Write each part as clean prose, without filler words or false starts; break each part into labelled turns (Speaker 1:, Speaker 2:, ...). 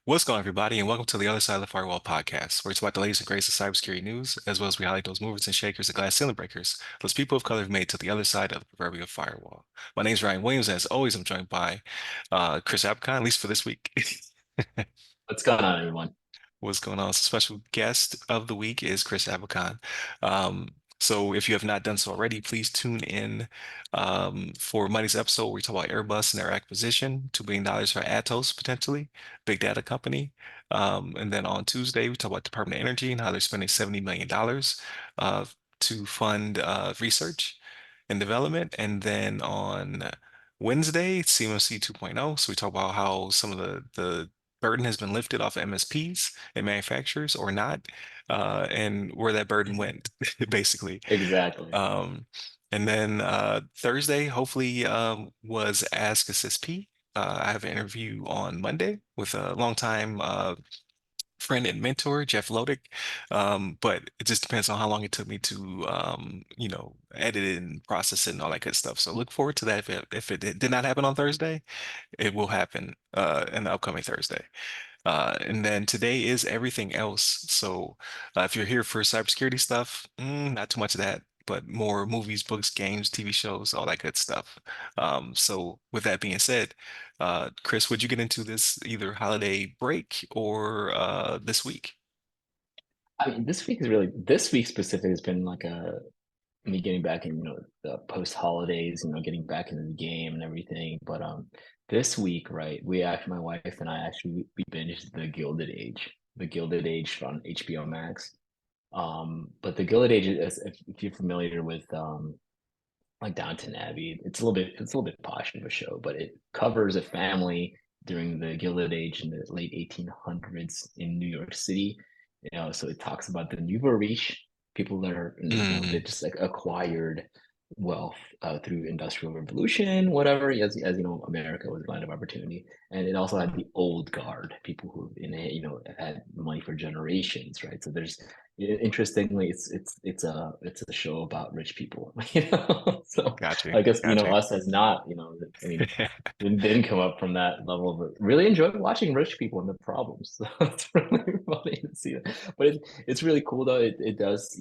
Speaker 1: What's going on, everybody, and welcome to the Other Side of the Firewall podcast, where it's about the latest and greatest of cybersecurity news, as well as we highlight those movers and shakers and glass ceiling breakers, those people of color have made to the other side of the proverbial firewall. My name is Ryan Williams, and as always, I'm joined by Chris Abcon, at least for this week.
Speaker 2: What's going on, everyone?
Speaker 1: What's going on? So special guest of the week is Chris Abcon. Um, so if you have not done so already, please tune in for Monday's episode where we talk about Airbus and their acquisition, $2 billion for Atos potentially, big data company. And then on Tuesday, we talk about Department of Energy and how they're spending $70 million to fund research and development. And then on Wednesday, CMMC 2.0. So we talk about how some of the burden has been lifted off MSPs and manufacturers or not, and where that burden went, basically.
Speaker 2: Exactly.
Speaker 1: Um, and then Thursday, hopefully, was Ask a CISSP. I have an interview on Monday with a longtime friend and mentor, Jeff Lodick. But it just depends on how long it took me to, edit it and process it and all that good stuff. So look forward to that. If it did not happen on Thursday, it will happen in the upcoming Thursday. And then today is everything else. So if you're here for cybersecurity stuff, not too much of that, but more movies, books, games, TV shows, all that good stuff. So with that being said, Chris, would you get into this either holiday break or this week?
Speaker 2: I mean, this week specific has been like me getting back in, the post holidays, getting back into the game and everything. But this week, right, my wife and I actually we binged The Gilded Age on HBO Max. But The Gilded Age is if you're familiar with like Downton Abbey, it's a little bit posh of a show, but it covers a family during the Gilded Age in the late 1800s in New York City. So it talks about the nouveau riche, people that are, they
Speaker 1: Mm,
Speaker 2: just like acquired wealth through industrial revolution, whatever. As you know, America was a land of opportunity, and it also had the old guard, people who had money for generations, right? So there's interestingly, it's a show about rich people, So
Speaker 1: got you.
Speaker 2: I guess
Speaker 1: Got you.
Speaker 2: us as not, I mean, didn't come up from that level, but really enjoyed watching rich people and the problems. So it's really funny to see that. But it's really cool though. It does,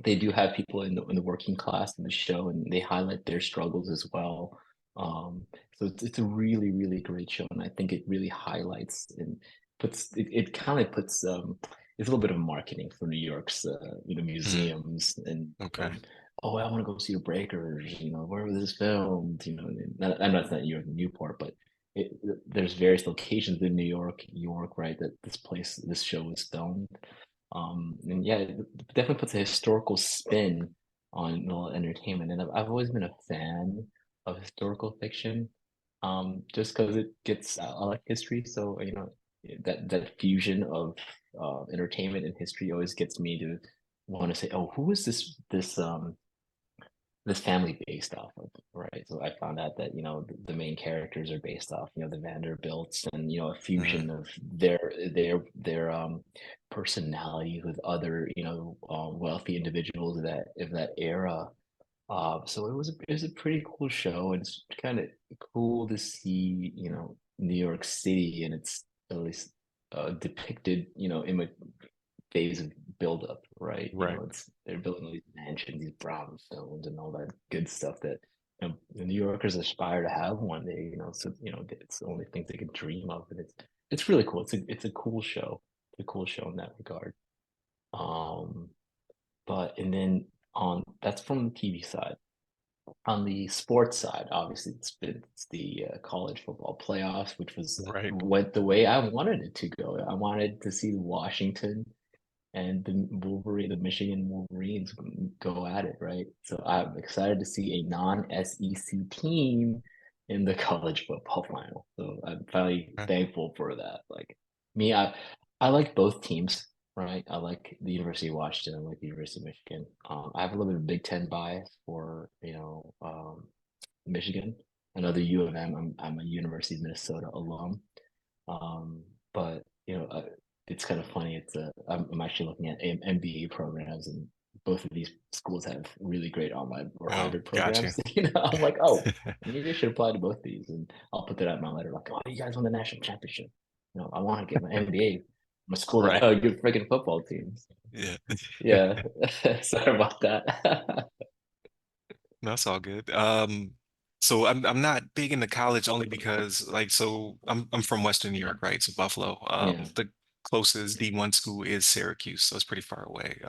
Speaker 2: they do have people in the working class in the show, and they highlight their struggles as well. Um, so it's a really really great show, and I think it really highlights and it kind of puts it's a little bit of marketing for New York's
Speaker 1: Mm,
Speaker 2: museums and
Speaker 1: okay.
Speaker 2: oh, I want to go see your Breakers, where was this filmed, I'm not saying you're in Newport, but it, there's various locations in York, right, that this show was filmed. And yeah, it definitely puts a historical spin on entertainment. And I've always been a fan of historical fiction, just because I like history. So, that fusion of entertainment and history always gets me to want to say, oh, who is this family based off of, right? So I found out that the main characters are based off the Vanderbilts, and a
Speaker 1: Mm,
Speaker 2: fusion of their personalities with other wealthy individuals of that era. So it was a pretty cool show, and it's kind of cool to see New York City, and it's at least depicted in a phase of buildup, right?
Speaker 1: right.
Speaker 2: They're building all these mansions, these brownstones, and all that good stuff that the New Yorkers aspire to have one day. So it's the only things they can dream of, and it's really cool. It's a cool show. It's a cool show in that regard. Um, but and then on that's from the TV side. On the sports side, obviously it's the college football playoffs, which
Speaker 1: Right.
Speaker 2: went the way I wanted it to go. I wanted to see Washington and the Michigan Wolverines go at it, right? So I'm excited to see a non-SEC team in the college football final. So I'm finally
Speaker 1: Okay.
Speaker 2: thankful for that. Like me, I like both teams, right? I like the University of Washington. I like the University of Michigan. I have a little bit of Big Ten bias for Michigan. Another U of M. I'm a University of Minnesota alum. But it's kind of funny. I'm actually looking at MBA programs, and both of these schools have really great online or
Speaker 1: Oh,
Speaker 2: hybrid
Speaker 1: got you.
Speaker 2: programs. I'm like, oh, maybe I should apply to both these, and I'll put that out in my letter. Like, oh, you guys won the national championship. I want to get my MBA. My school that
Speaker 1: Right.
Speaker 2: had a good freaking football teams.
Speaker 1: Yeah.
Speaker 2: Yeah, sorry about that.
Speaker 1: No, that's all good. So I'm not big into college only because like so I'm from Western New York, right? So Buffalo.
Speaker 2: Yeah.
Speaker 1: The closest D1 school is Syracuse, so it's pretty far away.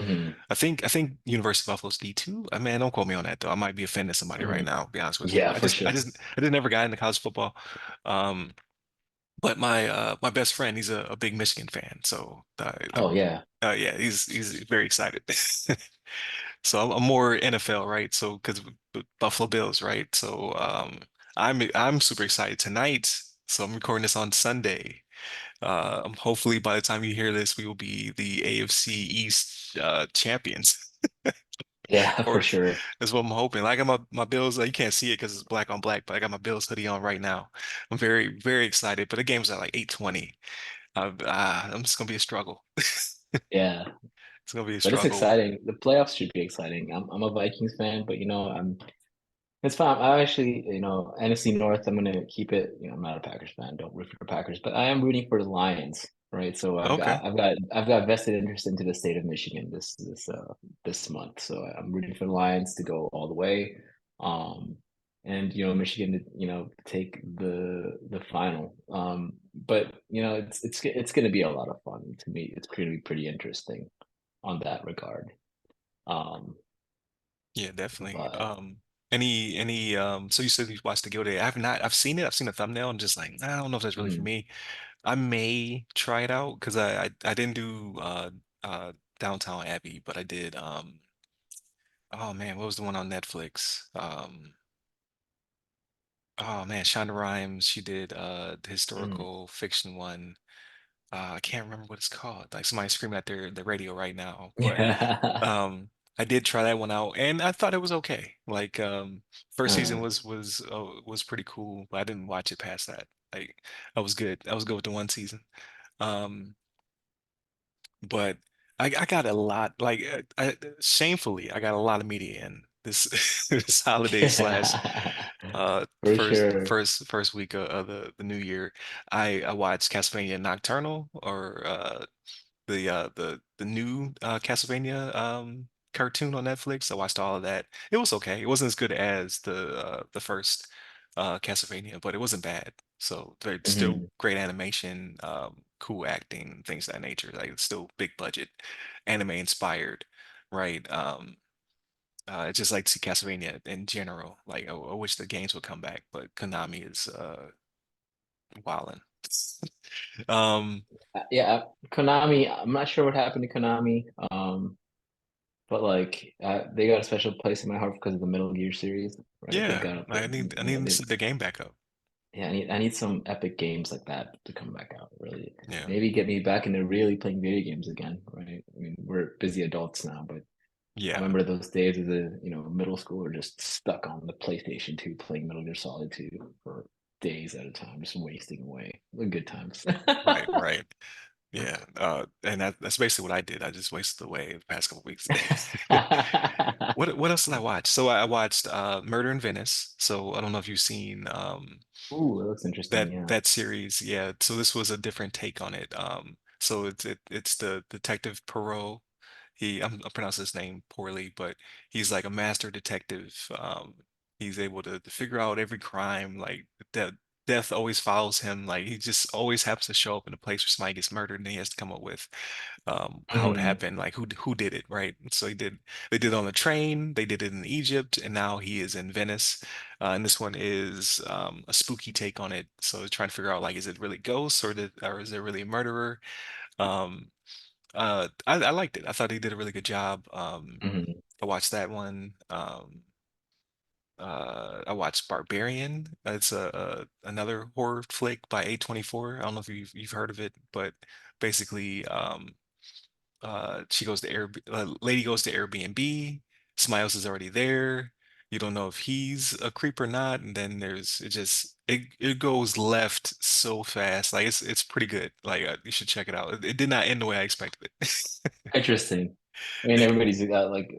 Speaker 2: Mhm.
Speaker 1: I think University of Buffalo's D2. I mean, don't quote me on that though. I might be offending somebody right
Speaker 2: Mhm.
Speaker 1: now, to be honest with you.
Speaker 2: Yeah,
Speaker 1: I
Speaker 2: for
Speaker 1: just I
Speaker 2: sure.
Speaker 1: just I just never got into college football. Um, but my best friend, he's a big Michigan fan, so
Speaker 2: Oh yeah.
Speaker 1: yeah, he's very excited. So I'm more NFL, right? So because Buffalo Bills, right? So I'm super excited tonight. So I'm recording this on Sunday. Hopefully by the time you hear this, we will be the AFC East champions.
Speaker 2: Yeah, for
Speaker 1: Or
Speaker 2: sure.
Speaker 1: that's what I'm hoping. Like I got my Bills. You can't see it because it's black on black, but I got my Bills hoodie on right now. I'm very very excited. But the game's at like 8:20. I'm just gonna be a struggle.
Speaker 2: Yeah.
Speaker 1: It's gonna be a
Speaker 2: But it's
Speaker 1: struggle.
Speaker 2: exciting. The playoffs should be exciting. I'm a Vikings fan, but it's fine. I actually, NFC North, I'm gonna keep it. I'm not a Packers fan. Don't root for the Packers, but I am rooting for the Lions, right? So
Speaker 1: Okay.
Speaker 2: I've got vested interest into the state of Michigan this month. So I'm rooting for the Lions to go all the way. Um, and Michigan to take the final. But it's gonna be a lot of fun to me. It's gonna be pretty interesting on that regard. Um,
Speaker 1: Yeah, definitely.
Speaker 2: but
Speaker 1: So you said you watched the Gilded. I have not, I've seen it, I've seen the thumbnail. I'm just like, I don't know if that's really for
Speaker 2: mm,
Speaker 1: me. I may try it out because I didn't do Downtown Abbey, but I did oh man, what was the one on Netflix? Oh man, Shonda Rhimes, she did the
Speaker 2: mm.
Speaker 1: historical fiction one. I can't remember what it's called. Like somebody screaming at their radio right now. But
Speaker 2: Yeah.
Speaker 1: I did try that one out and I thought it was okay. Like first season
Speaker 2: Uh,
Speaker 1: was pretty cool, but I didn't watch it past that. Like I was good. I was good with the one season. Um but I got a lot like shamefully I got a lot of media in this this holiday slash
Speaker 2: yeah, for sure.
Speaker 1: first week of the new year. I watched Castlevania Nocturnal or the new Castlevania cartoon on Netflix. I watched all of that. It was okay. It wasn't as good as the first Castlevania, but it wasn't bad. So there's still
Speaker 2: Mhm.
Speaker 1: great animation, cool acting, things of that nature. Like it's still big budget, anime inspired, right? I just like to see Castlevania in general. Like I wish the games would come back, but Konami is wilding.
Speaker 2: Yeah, Konami. I'm not sure what happened to Konami. But like they got a special place in my heart because of the Metal Gear series, right? They
Speaker 1: Yeah,
Speaker 2: got
Speaker 1: I need them to set the game back up.
Speaker 2: yeah, I need some epic games like that to come back out. Really,
Speaker 1: Yeah.
Speaker 2: maybe get me back into really playing video games again, right? I mean, we're busy adults now, but I
Speaker 1: Yeah,
Speaker 2: remember those days as a middle schooler, just stuck on the PlayStation 2 playing Metal Gear Solid 2 for days at a time, just wasting away. The good times.
Speaker 1: right, right. Yeah. And that's basically what I did. I just wasted away the past couple weeks. What else did I watch? So I watched Murder in Venice. So I don't know if you've seen
Speaker 2: Ooh, that looks interesting. Yeah.
Speaker 1: that series. Yeah. So this was a different take on it. So it's the detective Poirot. I'm pronouncing his name poorly, but he's like a master detective. He's able to figure out every crime. Like death always follows him. Like he just always happens to show up in a place where somebody gets murdered, and he has to come up with how it
Speaker 2: Mhm.
Speaker 1: happened, like who did it, right? So they did it on the train, they did it in Egypt, and now he is in Venice. And this one is a spooky take on it. So trying to figure out like, is it really ghosts or is it really a murderer? Um, I liked it. I thought he did a really good job.
Speaker 2: Mhm.
Speaker 1: I watched that one. I watched Barbarian. It's another horror flick by A24. I don't know if you've heard of it, but basically, she goes to lady goes to Airbnb. Somebody else is already there. You don't know if he's a creep or not, and then it goes left so fast. Like it's pretty good. Like you should check it out. It did not end the way I expected it.
Speaker 2: Interesting. I mean, everybody's got like,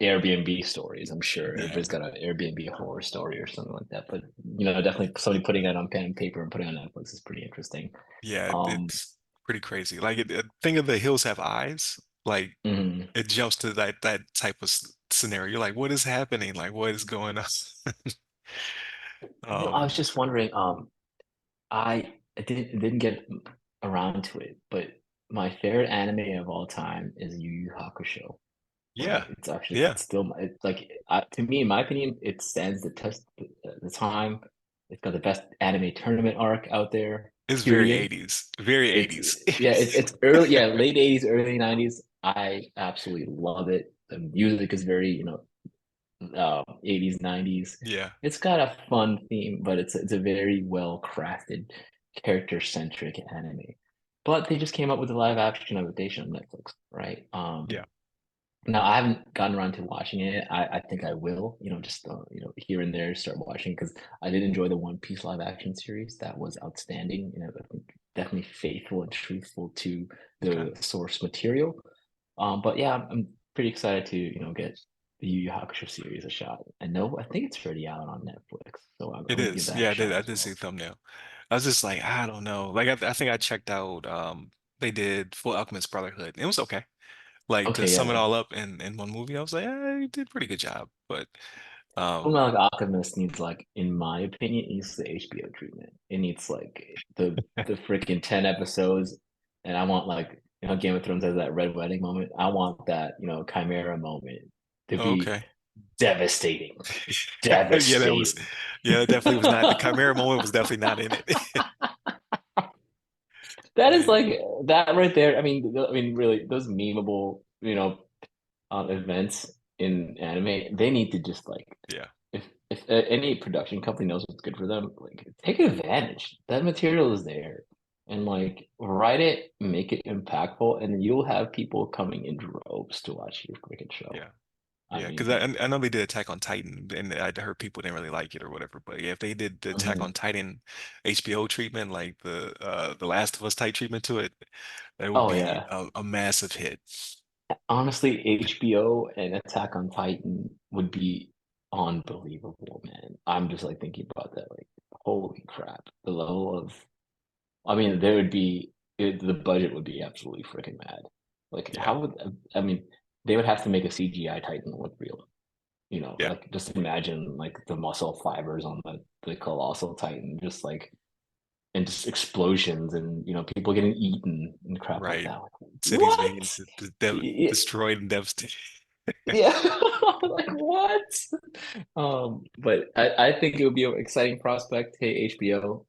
Speaker 2: Airbnb stories. I'm sure
Speaker 1: Yeah,
Speaker 2: everybody's got an Airbnb horror story or something like that. But definitely somebody putting that on pen and paper and putting it on Netflix is pretty interesting.
Speaker 1: yeah,
Speaker 2: Um,
Speaker 1: it's pretty crazy. Like, think of The Hills Have Eyes. Like,
Speaker 2: mhm.
Speaker 1: it jumps to that type of scenario. You're like, what is happening? Like, what is going on?
Speaker 2: I was
Speaker 1: Um,
Speaker 2: just wondering. I didn't get around to it, but my favorite anime of all time is Yu Yu Hakusho.
Speaker 1: yeah,
Speaker 2: Right? It's actually
Speaker 1: yeah,
Speaker 2: it's still it's like to me, in my opinion, it stands the test the time. It's got the best anime tournament arc out there.
Speaker 1: it's very
Speaker 2: Period.
Speaker 1: 80s, very
Speaker 2: It's
Speaker 1: 80s.
Speaker 2: yeah, it's early, yeah, late 80s, early 90s. I absolutely love it. The music is very, 80s, 90s.
Speaker 1: Yeah,
Speaker 2: It's got a fun theme, but it's a very well crafted, character centric anime. But they just came up with a live action adaptation on Netflix, right?
Speaker 1: yeah,
Speaker 2: Now I haven't gotten around to watching it. I think I will, just here and there start watching because I did enjoy the One Piece live action series. That was outstanding. I think definitely faithful and truthful to
Speaker 1: okay.
Speaker 2: the source material. But yeah, I'm pretty excited to, get the Yu Yu Hakusho series a shot. I think it's already out on Netflix, so I'm
Speaker 1: It
Speaker 2: gonna give
Speaker 1: is.
Speaker 2: that a
Speaker 1: Yeah,
Speaker 2: shot
Speaker 1: I
Speaker 2: as
Speaker 1: did see
Speaker 2: well.
Speaker 1: the thumbnail. I was just like, I don't know. Like, I think I checked out, they did Full Alchemist Brotherhood. It was okay. Like, to
Speaker 2: Okay,
Speaker 1: sum it
Speaker 2: yeah.
Speaker 1: all up in one movie, I was like, you did a pretty good job. But, um,
Speaker 2: Fullmetal Alchemist needs like, in my opinion, it needs the HBO treatment. It needs like the freaking 10 episodes, and I want like Game of Thrones has that red wedding moment. I want that Chimera moment to be
Speaker 1: okay.
Speaker 2: devastating,
Speaker 1: Yeah, that was,
Speaker 2: devastating.
Speaker 1: yeah, it definitely was not, the Chimera moment was definitely not in it.
Speaker 2: That is
Speaker 1: Yeah,
Speaker 2: like that right there. I mean, really, those memeable, events in anime, they need to just like
Speaker 1: yeah,
Speaker 2: if any production company knows what's good for them, like take advantage. That material is there, and like write it, make it impactful, and you'll have people coming in droves to watch your freaking show.
Speaker 1: yeah.
Speaker 2: I
Speaker 1: Yeah, because
Speaker 2: mean,
Speaker 1: I know they did Attack on Titan, and I heard people didn't really like it or whatever. But yeah, if they did the Attack
Speaker 2: mhm.
Speaker 1: on Titan HBO treatment, like the Last of Us type treatment to it, that would
Speaker 2: Oh
Speaker 1: be
Speaker 2: yeah.
Speaker 1: a massive hit.
Speaker 2: Honestly, HBO and Attack on Titan would be unbelievable, man. I'm just like thinking about that, like, holy crap. The level of, I mean, the budget would be absolutely freaking mad. Like,
Speaker 1: Yeah,
Speaker 2: how would, I mean, they would have to make a CGI Titan look real.
Speaker 1: yeah,
Speaker 2: Like just imagine like the muscle fibers on the colossal Titan, just like, and just explosions and, people getting eaten and crap like
Speaker 1: right.
Speaker 2: that. Like,
Speaker 1: Cities being
Speaker 2: what?
Speaker 1: destroyed and devastated.
Speaker 2: Yeah, like what? But I think it would be an exciting prospect. Hey, HBO,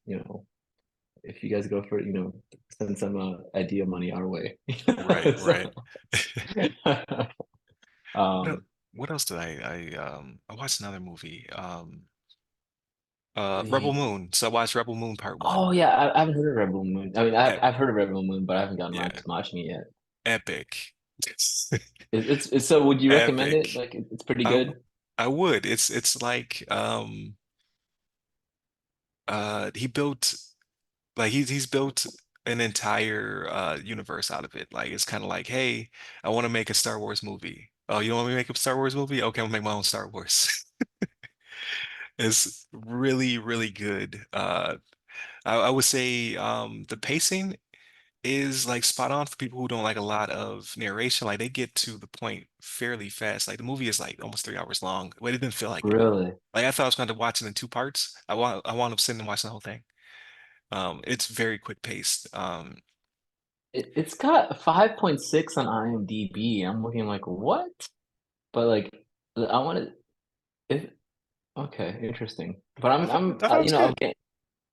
Speaker 2: if you guys go for it, send some idea money our way.
Speaker 1: Right,
Speaker 2: So,
Speaker 1: right. What el-
Speaker 2: um,
Speaker 1: what else did I watched another movie. Rebel
Speaker 2: the
Speaker 1: Moon. So I watched Rebel Moon Part
Speaker 2: oh
Speaker 1: One.
Speaker 2: yeah, I haven't heard of Rebel Moon. I mean, I've
Speaker 1: E-
Speaker 2: I've heard of Rebel Moon, but I haven't gotten around
Speaker 1: yeah,
Speaker 2: to watching it yet.
Speaker 1: epic.
Speaker 2: It's so. Would you recommend it?
Speaker 1: Epic.
Speaker 2: Like, it's pretty
Speaker 1: I w-
Speaker 2: good.
Speaker 1: I would. It's like he built like he's built an entire universe out of it. Like it's kind of like, hey, I want to make a Star Wars movie. Oh, you want me to make a Star Wars movie? Okay, I'll make my own Star Wars. It's really, really good. I would say the pacing is like spot on for people who don't like a lot of narration. Like they get to the point fairly fast. Like the movie is like almost 3 hours long, but it didn't feel like it.
Speaker 2: Really?
Speaker 1: Like I thought I was going to watch it in two parts. I wound up sitting and watching the whole thing. It's very quick paced.
Speaker 2: It's got 5.6 on IMDb. I'm looking like what? But like, I want to. If Okay, interesting. But I'm
Speaker 1: I thought it was good.
Speaker 2: okay.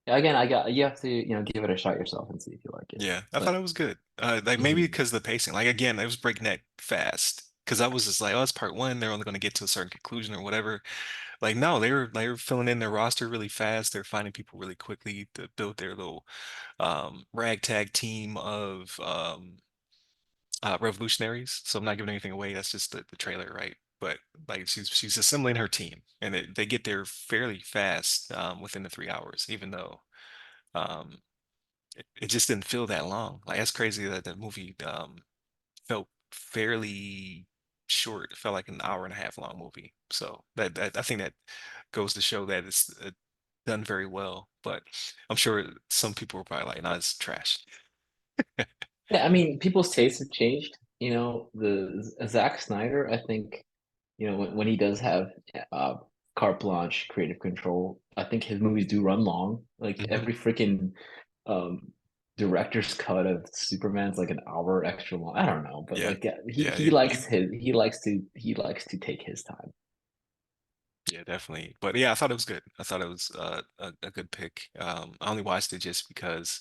Speaker 2: Again, I got you have to give it a shot yourself and see if you like it.
Speaker 1: Yeah, I thought
Speaker 2: But
Speaker 1: it was good. Like maybe
Speaker 2: mhm.
Speaker 1: because of the pacing. Like again, it was breakneck fast. Because I was just like, oh, it's part one. They're only going to get to a certain conclusion or whatever. Like no, they were filling in their roster really fast. They're finding people really quickly to build their little ragtag team of revolutionaries. So I'm not giving anything away. That's just the trailer, right? But like she's assembling her team, and they get there fairly fast within the 3 hours, even though it just didn't feel that long. Like that's crazy that the movie felt fairly short. It felt like an hour and a half long movie. So that I think that goes to show that it's done very well. But I'm sure some people were probably like, "Nah, it's trash."
Speaker 2: Yeah, I mean, people's tastes have changed. Zack Snyder, I think, when he does have uh, carte blanche creative control, I think his movies do run long. Like
Speaker 1: Hmm.
Speaker 2: every freaking um, director's cut of Superman's like an hour extra long. I don't know, but
Speaker 1: Yeah,
Speaker 2: like yeah, he
Speaker 1: yeah,
Speaker 2: he likes his he likes to take his time.
Speaker 1: yeah, definitely. But yeah, I thought it was good. I thought it was a good pick. I only watched it just because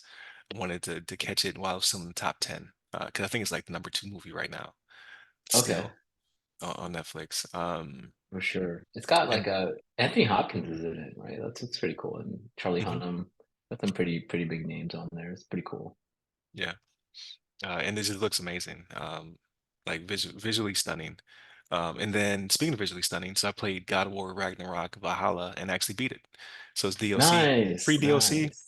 Speaker 1: I wanted to catch it while it was still in the top 10. Because I think it's like the number two movie right now,
Speaker 2: Okay,
Speaker 1: still on Netflix.
Speaker 2: for sure. It's got like
Speaker 1: And
Speaker 2: a Anthony Hopkins is in it, right? That's pretty cool. And Charlie
Speaker 1: mhm,
Speaker 2: Hunnam, got some pretty big names on there. It's pretty cool.
Speaker 1: yeah, and it just looks amazing. Like visually stunning. And then speaking of visually stunning, so I played God of War Ragnarok Valhalla and actually beat it. So it's DLC, free
Speaker 2: Nice,
Speaker 1: DLC.
Speaker 2: nice.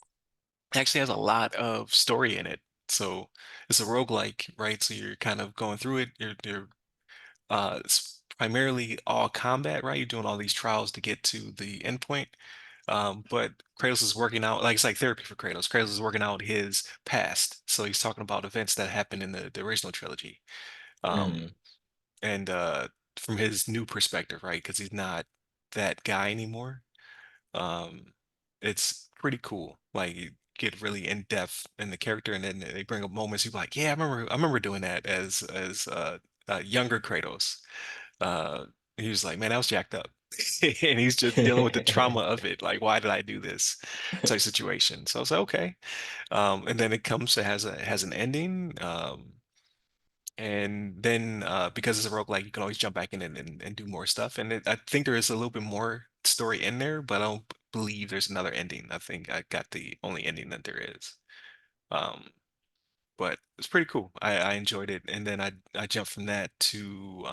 Speaker 1: It actually has a lot of story in it. So it's a roguelike, right? So you're kind of going through it. It's primarily all combat, right? You're doing all these trials to get to the endpoint. But Kratos is working out, like it's like therapy for Kratos. Kratos is working out his past. So he's talking about events that happened in the original trilogy. Um,
Speaker 2: Mm,
Speaker 1: and from his new perspective, right? Because he's not that guy anymore. Um, it's pretty cool. Like you get really in depth in the character, and then they bring up moments you're like, yeah, I remember doing that as younger Kratos. Uh, he was like, man, I was jacked up. And he's just dealing with the trauma of it. Like, why did I do this type situation? So I was like, okay. And then it comes to has an ending. And then because it's a roguelike, you can always jump back in and do more stuff. And I think there is a little bit more story in there, but I don't believe there's another ending. I think I got the only ending that there is. Um, but it's pretty cool. I enjoyed it. And then I jumped from that to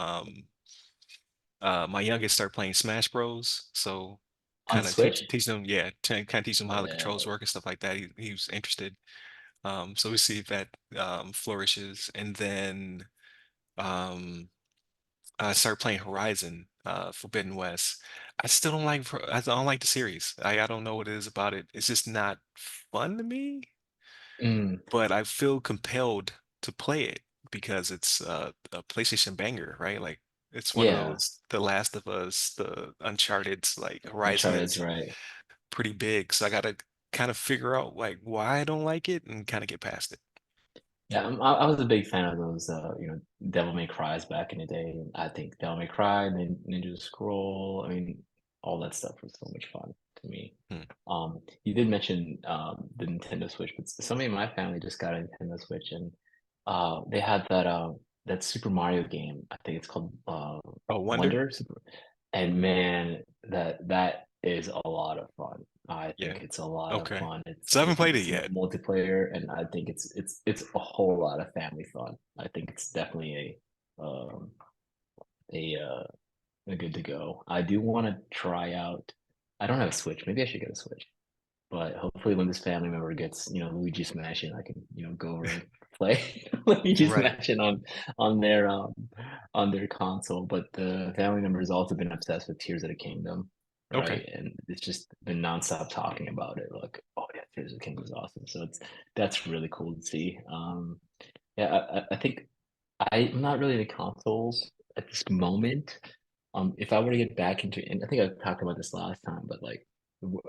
Speaker 1: my youngest started playing Smash Bros. So
Speaker 2: on
Speaker 1: kind of teach
Speaker 2: Switch?
Speaker 1: teach them, yeah, kind of teach them how the controls
Speaker 2: Yeah.
Speaker 1: work and stuff like that. He was interested. So we see if that flourishes. And then um I started playing Horizon Forbidden West. I don't like the series. I don't know what it is about it. It's just not fun to me,
Speaker 2: Mm,
Speaker 1: but I feel compelled to play it because it's a PlayStation banger, right? Like it's one of
Speaker 2: yeah.
Speaker 1: those The Last of Us, the Uncharted's like Horizon
Speaker 2: Uncharted's
Speaker 1: that's
Speaker 2: right.
Speaker 1: pretty big. So I gotta kind of figure out like why I don't like it and kind of get past it.
Speaker 2: Yeah, I was a big fan of those, Devil May Cries back in the day. I think Devil May Cry, Ninja Scroll. I mean, all that stuff was so much fun to me.
Speaker 1: Hmm.
Speaker 2: You did mention the Nintendo Switch, but somebody in my family just got a Nintendo Switch, and they had that Super Mario game. I think it's called
Speaker 1: Oh, Wonder?
Speaker 2: Wonder Super, and man, that is a lot of fun. I
Speaker 1: Yeah.
Speaker 2: think it's a lot of
Speaker 1: Okay.
Speaker 2: fun. It's
Speaker 1: So I haven't played it
Speaker 2: it's
Speaker 1: yet.
Speaker 2: multiplayer, and I think it's a whole lot of family fun. I think it's definitely a a good to go. I do want to try out. I don't have a Switch. Maybe I should get a Switch. But hopefully, when this family member gets, Luigi Mansion, I can, go over and play Luigi's
Speaker 1: Right.
Speaker 2: Mansion on their on their console. But the family member has also been obsessed with Tears of the Kingdom,
Speaker 1: Okay.
Speaker 2: right? And it's just been nonstop talking about it. Like, oh yeah, Tears of the Kingdom is awesome. So that's really cool to see. Yeah, I think I'm not really into consoles at this moment. If I were to get back into, and I think I talked about this last time, but like,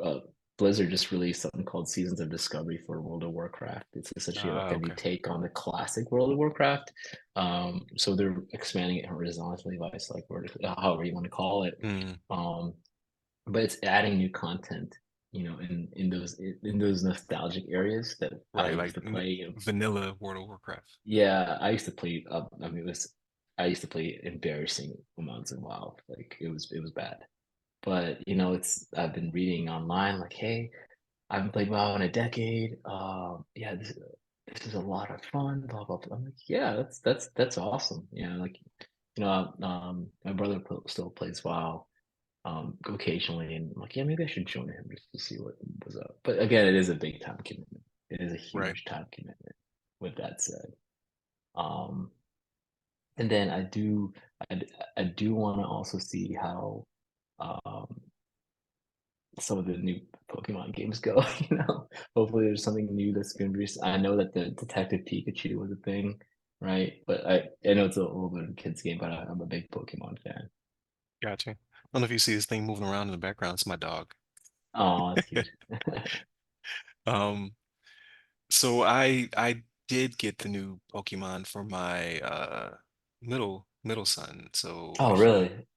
Speaker 2: uh, Blizzard just released something called Seasons of Discovery for World of Warcraft. It's essentially like a new
Speaker 1: Okay.
Speaker 2: take on the classic World of Warcraft. So they're expanding it horizontally, vice like however you want to call it.
Speaker 1: Mm,
Speaker 2: Um, but it's adding new content, in those nostalgic areas that I
Speaker 1: right.
Speaker 2: used
Speaker 1: Like
Speaker 2: to play.
Speaker 1: vanilla World of Warcraft.
Speaker 2: Yeah, I used to play. I mean, I used to play embarrassing amounts of WoW. Like it was bad. But it's I've been reading online like, hey, I haven't played WoW in a decade. Yeah, this is a lot of fun. Blah blah blah. I'm like, yeah, that's awesome. Like my brother still plays WoW occasionally, and I'm like, yeah, maybe I should join him just to see what was up. But again, it is a big time commitment. It is a
Speaker 1: Right.
Speaker 2: huge time commitment. With that said. Um, And then I, d- I do want to also see how um, some of the new Pokemon games go. You know, hopefully there's something new that's going to be. I know that the Detective Pikachu was a thing, right? But I know it's a little bit of a kids game, but I'm a big Pokemon fan.
Speaker 1: Gotcha. I don't know if you see this thing moving around in the background. It's my dog.
Speaker 2: Oh, that's cute.
Speaker 1: Um, so I did get the new Pokemon for my middle son. So
Speaker 2: Oh,
Speaker 1: he
Speaker 2: really?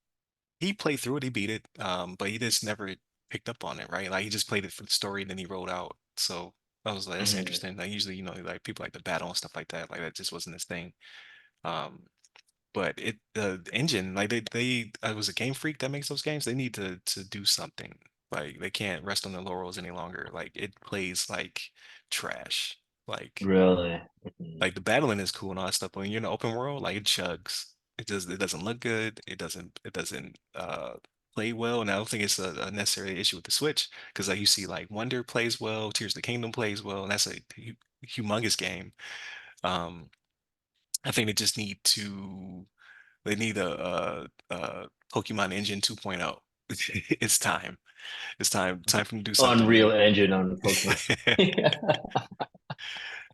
Speaker 1: he played through it, he beat it, but he just never picked up on it, right? Like he just played it for the story and then he rolled out. So I was like, that's
Speaker 2: Mhm.
Speaker 1: interesting. Like usually, like people like to battle and stuff like that. Like that just wasn't his thing. Um, but the engine, like they it was a Game Freak that makes those games. They need to do something. Like they can't rest on their laurels any longer. Like it plays like trash. Like
Speaker 2: Really? Mhm.
Speaker 1: like the battling is cool and all that stuff, but when you're in the open world, like it chugs. It doesn't look good. It doesn't play well. And I don't think it's a necessary issue with the Switch because like you see like Wonder plays well, Tears of the Kingdom plays well, and that's a humongous game. Um, I think they need a Pokemon Engine 2.0. It's time. It's time for them to do something,
Speaker 2: Unreal
Speaker 1: man.
Speaker 2: Engine on Pokemon. Yeah.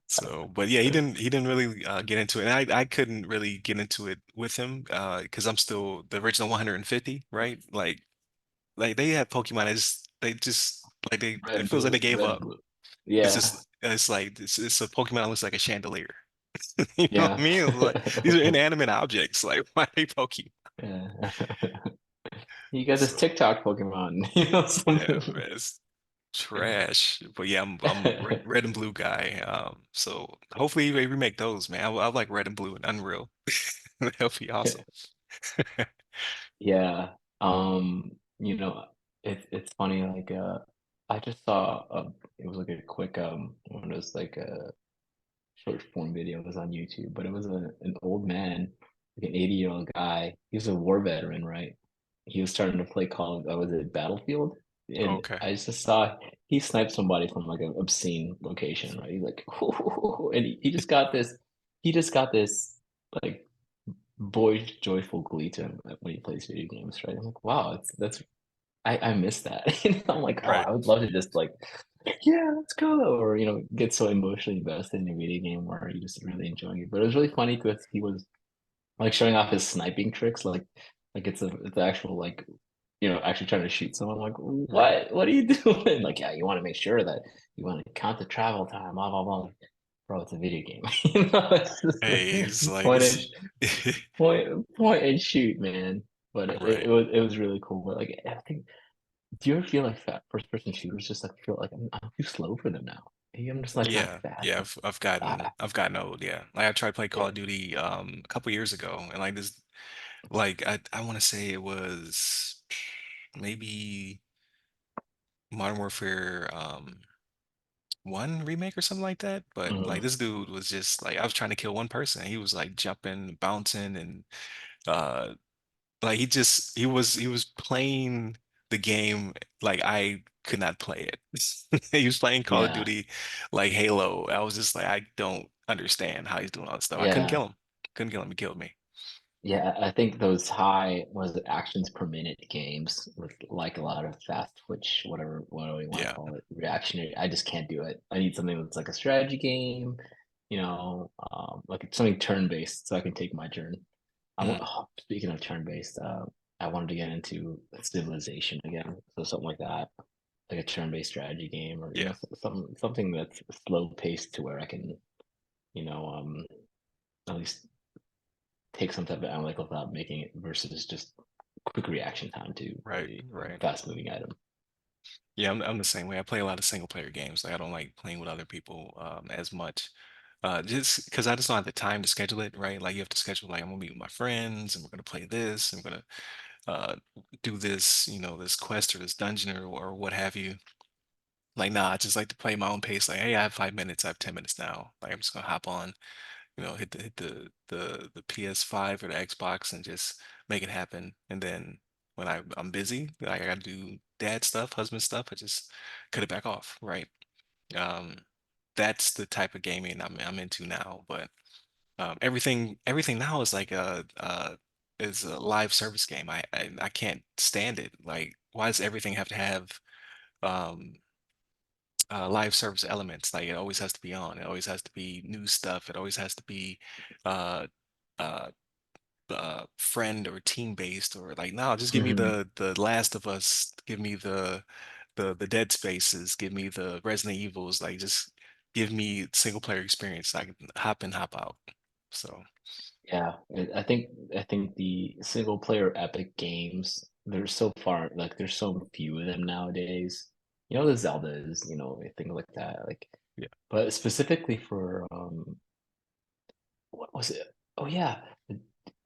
Speaker 1: So, but yeah, he didn't really get into it, and I couldn't really get into it with him because I'm still the original 150, right? Like they had Pokemon as they just like they it
Speaker 2: Red,
Speaker 1: feels like they
Speaker 2: blue,
Speaker 1: gave
Speaker 2: red,
Speaker 1: up.
Speaker 2: blue.
Speaker 1: It's
Speaker 2: Yeah.
Speaker 1: just it's like it's a Pokemon that looks like a chandelier. You know what I
Speaker 2: Yeah.
Speaker 1: mean? Like these are inanimate objects. Like why are they Pokemon?
Speaker 2: Yeah. You got this
Speaker 1: So
Speaker 2: TikTok Pokemon, you know,
Speaker 1: yeah,
Speaker 2: something.
Speaker 1: man, it's trash. But yeah, I'm red and blue guy. So hopefully they remake those, man. I like red and blue and Unreal. That'll be awesome.
Speaker 2: Yeah. You know, it's funny, like I just saw it was like a quick one of those like short form videos on YouTube, but it was an old man, like an 80-year-old guy. He was a war veteran, right? He was starting to play Call of, was it Battlefield? And
Speaker 1: Okay.
Speaker 2: I just saw he sniped somebody from like an obscene location, right? He's like, and he just got this like boy joyful glee to him when he plays video games, right? I'm like, wow, that's I miss that. You know, I'm like, oh,
Speaker 1: Right.
Speaker 2: I would love to just like, yeah, let's go, or get so emotionally invested in a video game where you just really enjoying it. But it was really funny because he was like showing off his sniping tricks, like it's actual like actually trying to shoot someone. I'm like,
Speaker 1: Right.
Speaker 2: what are you doing? Like, yeah, you want to make sure that you want to count the travel time, blah blah blah. Like, bro, it's a video game. It's just
Speaker 1: Hey, it's like
Speaker 2: point
Speaker 1: it's
Speaker 2: and point and shoot, man. But
Speaker 1: right.
Speaker 2: it was really cool. But like, I think, do you ever feel like fat first person shooters just like feel like I'm too slow for them now? Maybe I'm just like not
Speaker 1: Yeah.
Speaker 2: fast.
Speaker 1: Yeah,
Speaker 2: Like,
Speaker 1: I've
Speaker 2: ah,
Speaker 1: gotten old, yeah. Like I tried to play Call
Speaker 2: yeah.
Speaker 1: of Duty a couple years ago and like this like I want to say it was maybe Modern Warfare one remake or something like that. But like
Speaker 2: Mhm.
Speaker 1: this dude was just like I was trying to kill one person. He was like jumping, bouncing, and uh like he was playing the game like I could not play it. He was playing Call of
Speaker 2: Yeah,
Speaker 1: Duty like Halo. I was just like I don't understand how he's doing all this stuff. I couldn't
Speaker 2: yeah.
Speaker 1: kill him. Couldn't kill him. He killed me.
Speaker 2: Yeah, I think those high, was it, actions per minute games with like a lot of fast twitch, what do we want to
Speaker 1: Yeah.
Speaker 2: call it, reactionary. I just can't do it. I need something that's like a strategy game, like something turn-based so I can take my turn.
Speaker 1: Mm,
Speaker 2: Speaking of turn-based, I wanted to get into Civilization again, so something like that, like a turn-based strategy game, or
Speaker 1: yeah.
Speaker 2: something that's slow-paced to where I can, you know, at least take some type of analytical thought making it versus just quick reaction time to
Speaker 1: Right.
Speaker 2: a
Speaker 1: Right.
Speaker 2: fast moving item.
Speaker 1: Yeah, I'm the same way. I play a lot of single player games. Like I don't like playing with other people as much. Just because I just don't have the time to schedule it, right? Like you have to schedule like I'm gonna meet with my friends and we're gonna play this and we're gonna uh do this, this quest or this dungeon or what have you. Like, nah, I just like to play my own pace. Like, hey, I have 5 minutes, I have 10 minutes now. Like I'm just gonna hop on, hit the PS5 or the Xbox and just make it happen. And then when I'm busy, like I gotta do dad stuff, husband stuff, I just cut it back off, right? Um, that's the type of gaming I'm into now. But Everything now is like is a live service game. I can't stand it. Like, why does everything have to have um live service elements? Like, it always has to be on. It always has to be new stuff. It always has to be uh uh friend or team based, or like, no, just give me
Speaker 2: Hmm.
Speaker 1: the Last of Us, give me the Dead Spaces, give me the Resident Evils, like just give me single player experience. I can hop in, hop out. So
Speaker 2: Yeah, I think the single player epic games, there's so far like there's so few of them nowadays. You know, the Zeldas, things like that. Like,
Speaker 1: yeah,
Speaker 2: but specifically for what was it? Oh yeah,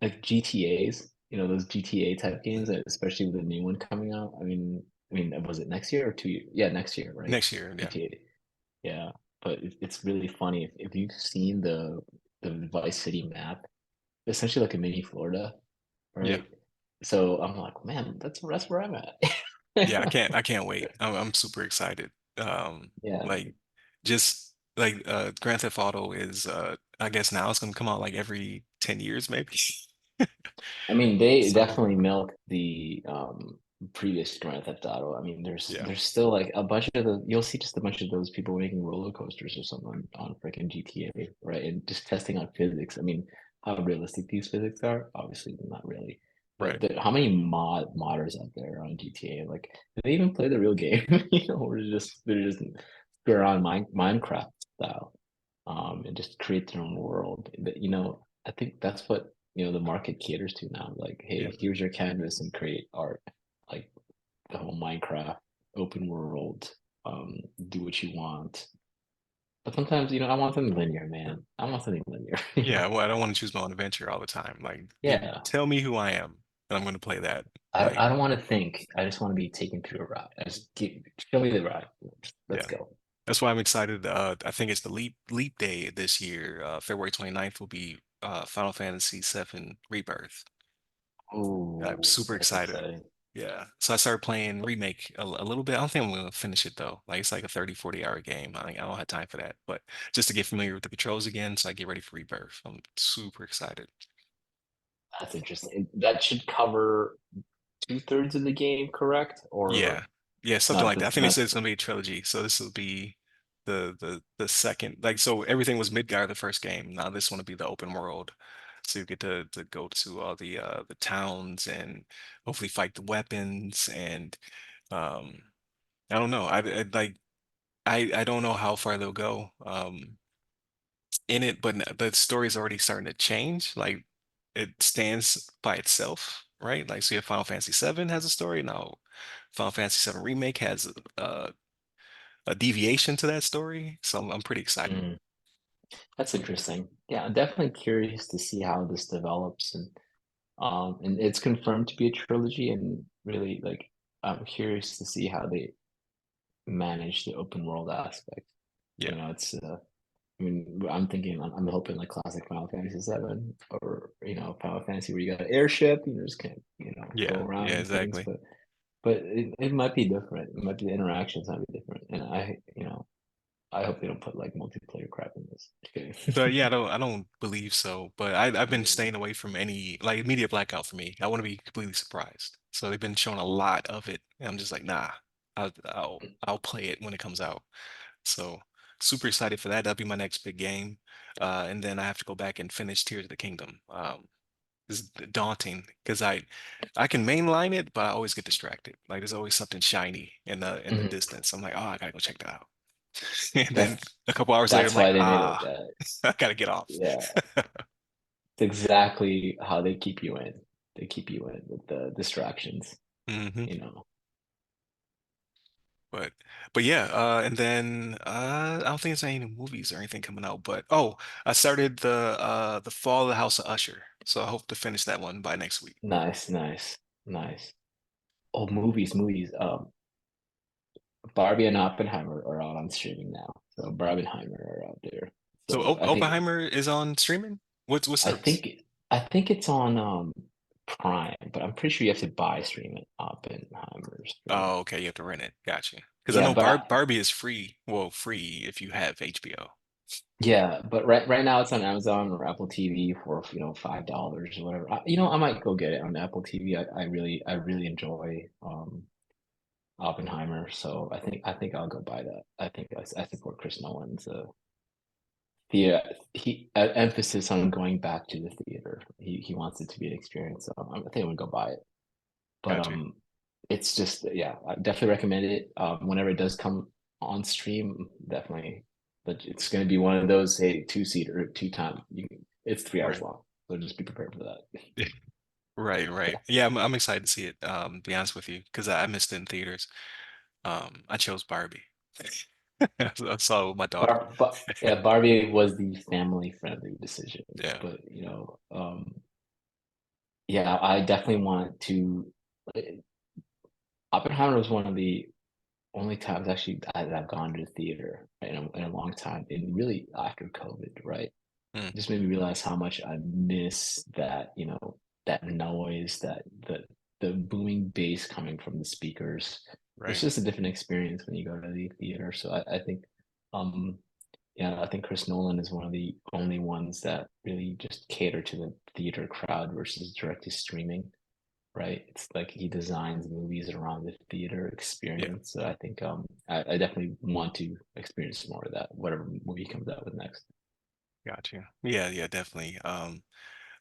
Speaker 2: like GTA's. Those GTA type games, especially with the new one coming out. I mean, was it next year or 2 years? Yeah, next year, right?
Speaker 1: next year, yeah,
Speaker 2: GTA. Yeah, but it's really funny if you've seen the Vice City map, essentially like a mini Florida,
Speaker 1: yeah,
Speaker 2: right? So I'm like, man, that's where I'm at.
Speaker 1: yeah. I can't wait. I'm super excited.
Speaker 2: Yeah,
Speaker 1: Like, just like Grand Theft Auto is I guess now it's gonna come out like every 10 years maybe.
Speaker 2: I mean, they
Speaker 1: So
Speaker 2: definitely milked the previous Grand Theft Auto. I mean, there's
Speaker 1: yeah,
Speaker 2: there's still like a bunch of the you'll see just a bunch of those people making roller coasters or something on freaking GTA, right? And just testing on physics. I mean, how realistic these physics are, obviously not really. But
Speaker 1: right.
Speaker 2: how many modders out there on GTA? Like, do they even play the real game? Or they're just they're on Minecraft style, and just create their own world. But I think that's what the market caters to now. Like,
Speaker 1: Yeah.
Speaker 2: hey, here's your canvas and create art. Like the whole Minecraft open world, do what you want. But sometimes, I want something linear, man. I want something linear.
Speaker 1: Yeah, well, I don't want to choose my own adventure all the time. Like,
Speaker 2: Yeah.
Speaker 1: tell me who I am, and I'm going to play that. Like,
Speaker 2: I don't want to think. I just want to be taken through a ride. Show me the ride. Let's
Speaker 1: yeah.
Speaker 2: go.
Speaker 1: That's why I'm excited. I think it's the leap day this year. February 29th will be Final Fantasy VII Rebirth. I'm
Speaker 2: Oh,
Speaker 1: super
Speaker 2: that's
Speaker 1: excited.
Speaker 2: exciting.
Speaker 1: Yeah. So I started playing Remake a little bit. I don't think I'm going to finish it though. Like, it's like a 30, 40 hour game. I don't have time for that. But just to get familiar with the controls again, so I get ready for Rebirth. I'm super excited.
Speaker 2: That's interesting. That should cover two-thirds of the game, correct? Or
Speaker 1: Yeah. Yeah, something
Speaker 2: not
Speaker 1: like that. I
Speaker 2: the
Speaker 1: think they
Speaker 2: not
Speaker 1: said it's gonna be a trilogy. So this will be the second. Like, so everything was Midgar the first game. Now this one will be the open world. So you get to go to all the towns and hopefully fight the weapons, and um I don't know. I like I don't know how far they'll go in it, but the story's already starting to change. Like, it stands by itself, right? Like, so you have Final Fantasy VII has a story now. Final Fantasy VII Remake has uh, a deviation to that story, so I'm pretty excited.
Speaker 2: mm, that's interesting. Yeah, I'm definitely curious to see how this develops, and it's confirmed to be a trilogy, and really like I'm curious to see how they manage the open world aspect.
Speaker 1: Yeah,
Speaker 2: It's I mean, I'm thinking, I'm hoping like classic Final Fantasy 7, or Final Fantasy where you got an airship, just can't go
Speaker 1: yeah,
Speaker 2: around
Speaker 1: yeah,
Speaker 2: and things,
Speaker 1: exactly.
Speaker 2: but it might be different. It might be the interactions might be different, and I hope they don't put like multiplayer crap in this.
Speaker 1: But yeah, I don't believe so. But I've been staying away from any like media blackout for me. I want to be completely surprised. So they've been showing a lot of it, and I'm just like, nah, I'll play it when it comes out. So super excited for that. That'll be my next big game. And then I have to go back and finish Tears of the Kingdom. It's daunting because I can mainline it, but I always get distracted. Like, there's always something shiny in the
Speaker 2: Mhm.
Speaker 1: distance. I'm like, oh, I gotta go check that out. And then
Speaker 2: That's
Speaker 1: a couple hours later, I'm
Speaker 2: that's
Speaker 1: like,
Speaker 2: why they made it like
Speaker 1: ah,
Speaker 2: that.
Speaker 1: I gotta get off.
Speaker 2: Yeah, it's exactly how they keep you in. They keep you in with the distractions,
Speaker 1: hmm
Speaker 2: you know.
Speaker 1: But but yeah, and then I don't think there's any new movies or anything coming out. But oh, I started the Fall of the House of Usher, so I hope to finish that one by next week.
Speaker 2: Nice, nice, nice. Oh, movies. Barbie and Oppenheimer are out on streaming now. So Barbie and Oppenheimer are out there.
Speaker 1: So
Speaker 2: So
Speaker 1: Oppenheimer is on streaming. What
Speaker 2: I
Speaker 1: service?
Speaker 2: think I think it's on Prime, but I'm pretty sure you have to buy stream it. Oppenheimer stream.
Speaker 1: Oh, okay, you have to rent it. Gotcha. Because I
Speaker 2: Yeah,
Speaker 1: know
Speaker 2: but
Speaker 1: Barbie is free. Well, free if you have HBO.
Speaker 2: Yeah, but right now it's on Amazon or Apple TV for $5 or whatever. I might go get it on Apple TV. I really enjoy Oppenheimer, so I think I'll go buy that. I support Chris Nolan's the emphasis on going back to the theater. He wants it to be an experience, so I think I'm gonna go buy it. But
Speaker 1: Got you.
Speaker 2: it's just yeah, I definitely recommend it. Whenever it does come on stream, definitely. But it's gonna be one of those two-seater, two time. It's 3 hours
Speaker 1: Right.
Speaker 2: long, so just be prepared for that.
Speaker 1: Right, right. Yeah, I'm excited to see it, to be honest with you, because I missed it in theaters. I chose Barbie. I saw it with my daughter.
Speaker 2: But yeah, Barbie was the family-friendly decision,
Speaker 1: Yeah.
Speaker 2: but yeah, I definitely want to. Oppenheimer was one of the only times actually that I've gone to the theater in a long time, and really after COVID, right?
Speaker 1: Mm,
Speaker 2: Just made me realize how much I miss that, that noise, the booming bass coming from the speakers. It's
Speaker 1: right.
Speaker 2: just a different experience when you go to the theater. So I think, um, yeah, I think Chris Nolan is one of the only ones that really just cater to the theater crowd versus direct to streaming, right? It's like he designs movies around the theater
Speaker 1: Yeah.
Speaker 2: experience. So I think I definitely want to experience more of that, whatever movie he comes out with next.
Speaker 1: Got you. Yeah, yeah, definitely.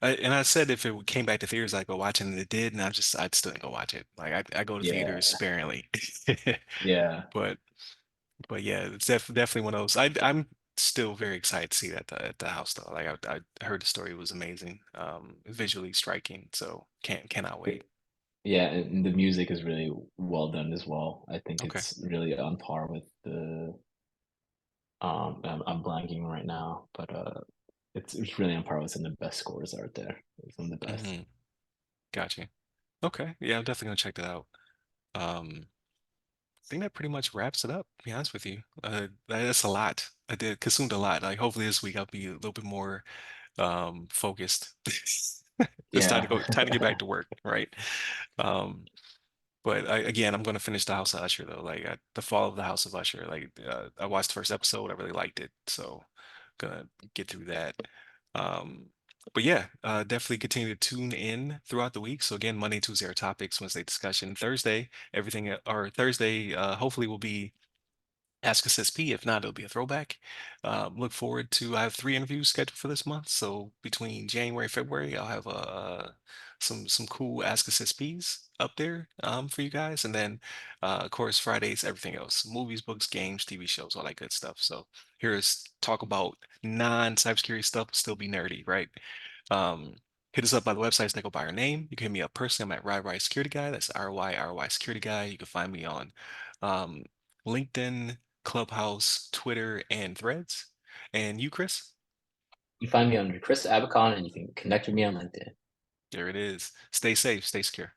Speaker 1: And I said if it came back to theaters, I'd go watch it, and it did, and I'd still didn't go watch it. Like I go to theaters
Speaker 2: Yeah,
Speaker 1: sparingly,
Speaker 2: yeah,
Speaker 1: but yeah, it's definitely one of those. I'm still very excited to see that at the house though. Like I heard the story was amazing, visually striking. So cannot wait.
Speaker 2: yeah, and the music is really well done as well. I think
Speaker 1: Okay.
Speaker 2: it's really on par with the I'm blanking right now, but it's really on par with some of the best scores out there. Some of the best.
Speaker 1: Hmm. Got you. Okay. Yeah, I'm definitely gonna check that out. I think that pretty much wraps it up, to be honest with you. That's a lot. I did consumed a lot. Like hopefully this week I'll be a little bit more focused. It's
Speaker 2: Yeah.
Speaker 1: time to get back to work, right? Um, but again, I'm gonna finish the House of Usher though. Like the Fall of the House of Usher. Like I watched the first episode, I really liked it, so gonna get through that. Um, but yeah, definitely continue to tune in throughout the week. So again, Monday, Tuesday are topics, Wednesday discussion, Thursday everything, or Thursday hopefully will be Ask Us SP. If not, it'll be a throwback. Look forward to. I have 3 interviews scheduled for this month. So between January and February, I'll have some cool Ask Us SPs up there for you guys. And then, of course, Fridays, everything else: movies, books, games, TV shows, all that good stuff. So here is talk about non-cybersecurity stuff, still be nerdy, right? Um, Hit us up by the websites that go by our name. You can hit me up personally. I'm at RYRY Security Guy. That's RYRY Security Guy. You can find me on um, LinkedIn, Clubhouse, Twitter, and Threads. And you, Chris?
Speaker 2: You find me under Chris Abacon, and you can connect with me on LinkedIn.
Speaker 1: There it is. Stay safe, stay secure.